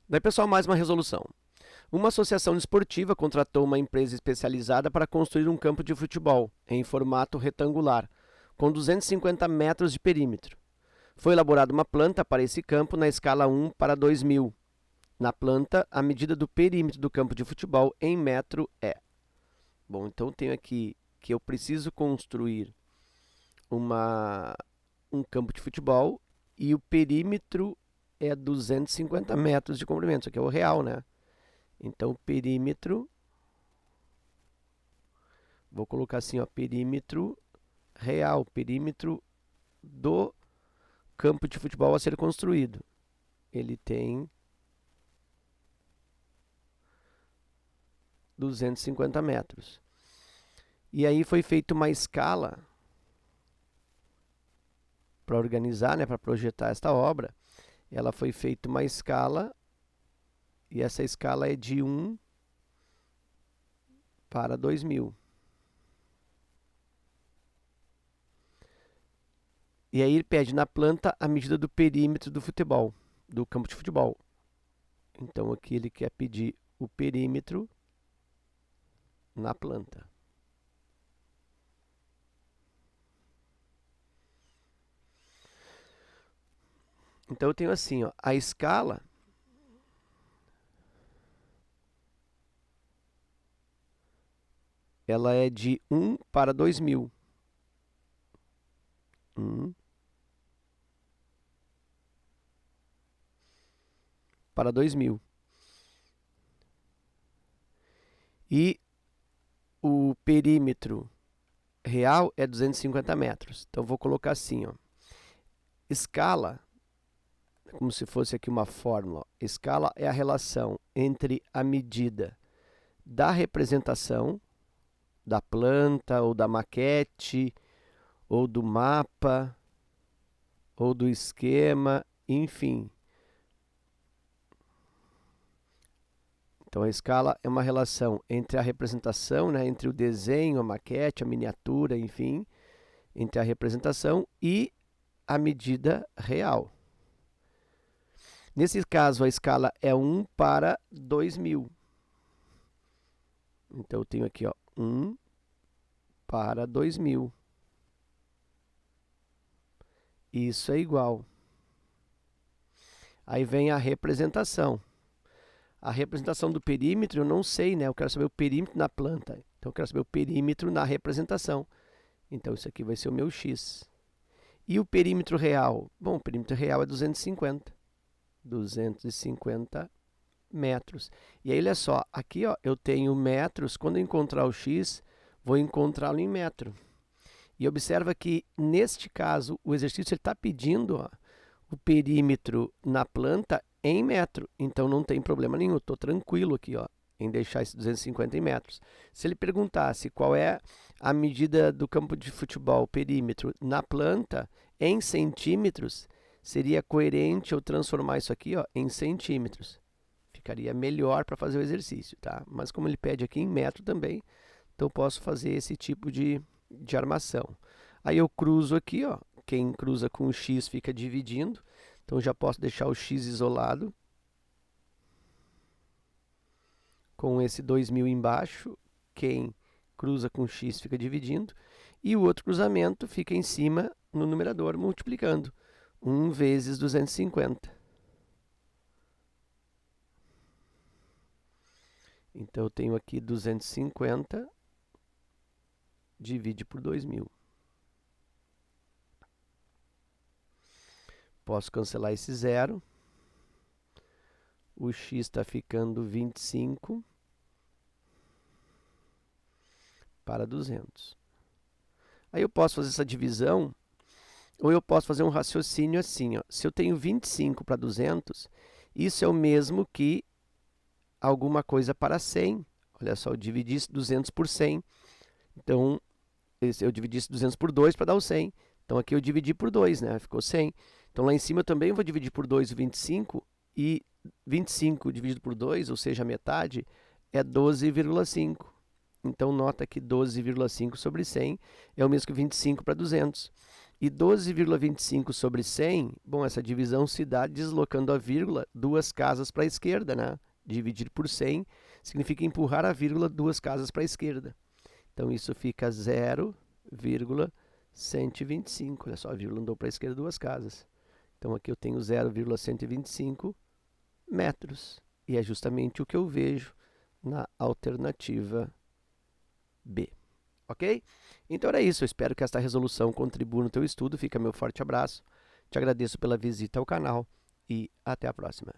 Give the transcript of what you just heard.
Daí, pessoal, mais uma resolução. Uma associação esportiva contratou uma empresa especializada para construir um campo de futebol em formato retangular, com 250 metros de perímetro. Foi elaborada uma planta para esse campo na escala 1:2000. Na planta, a medida do perímetro do campo de futebol em metro é. Bom, então tenho aqui que eu preciso construir um campo de futebol e o perímetro é 250 metros de comprimento. Isso aqui é o real, né? Então, o perímetro, vou colocar assim, ó, perímetro real, perímetro do campo de futebol a ser construído. Ele tem 250 metros. E aí foi feita uma escala para organizar, né, para projetar esta obra. Ela foi feita uma escala e essa escala é de 1:2000. E aí ele pede na planta a medida do perímetro do futebol, do campo de futebol. Então aqui ele quer pedir o perímetro na planta. Então eu tenho assim, ó, a escala ela é de 1:2000. 1:2000. E o perímetro real é 250 metros. Então vou colocar assim, ó. Escala, como se fosse aqui uma fórmula. Escala é a relação entre a medida da representação da planta ou da maquete ou do mapa ou do esquema, enfim. Então a escala é uma relação entre a representação, né, entre o desenho, a maquete, a miniatura, enfim, entre a representação e a medida real. Nesse caso, a escala é 1:2000. Então eu tenho aqui, ó, 1:2000. Isso é igual. Aí vem a representação. A representação do perímetro eu não sei, né? Eu quero saber o perímetro na planta. Então eu quero saber o perímetro na representação. Então isso aqui vai ser o meu x. E o perímetro real? Bom, o perímetro real é 250. 250 metros. E aí, olha só, aqui ó, eu tenho metros. Quando eu encontrar o x, vou encontrá-lo em metro. E observa que, neste caso, o exercício está pedindo ó, o perímetro na planta em metro. Então não tem problema nenhum, estou tranquilo aqui ó, em deixar esse 250 em metros. Se ele perguntasse qual é a medida do campo de futebol, perímetro, na planta, em centímetros, seria coerente eu transformar isso aqui ó, em centímetros. Ficaria melhor para fazer o exercício, tá? Mas como ele pede aqui em metro também, então posso fazer esse tipo de armação. Aí eu cruzo aqui, ó. Quem cruza com o x fica dividindo. Então já posso deixar o x isolado. Com esse 2000 embaixo. Quem cruza com x fica dividindo. E o outro cruzamento fica em cima no numerador, multiplicando. 1 vezes 250. Então eu tenho aqui 250 divide por 2000. Posso cancelar esse zero. O x está ficando 25 para 200. Aí eu posso fazer essa divisão, ou eu posso fazer um raciocínio assim. Ó. Se eu tenho 25 para 200, isso é o mesmo que alguma coisa para 100. Olha só, eu dividi 200 por 100. Então, eu dividi 200 por 2 para dar o 100. Então, aqui eu dividi por 2, né? Ficou 100. Então, lá em cima eu também vou dividir por 2 o 25. E 25 dividido por 2, ou seja, a metade, é 12,5. Então, nota que 12,5 sobre 100 é o mesmo que 25 para 200. E 12,25 sobre 100, bom, essa divisão se dá deslocando a vírgula 2 casas para a esquerda, né? Dividir por 100 significa empurrar a vírgula 2 casas para a esquerda. Então, isso fica 0,125. Olha só, a vírgula andou para a esquerda 2 casas. Então, aqui eu tenho 0,125 metros. E é justamente o que eu vejo na alternativa B. Ok? Então era isso. Eu espero que esta resolução contribua no teu estudo. Fica meu forte abraço. Te agradeço pela visita ao canal e até a próxima.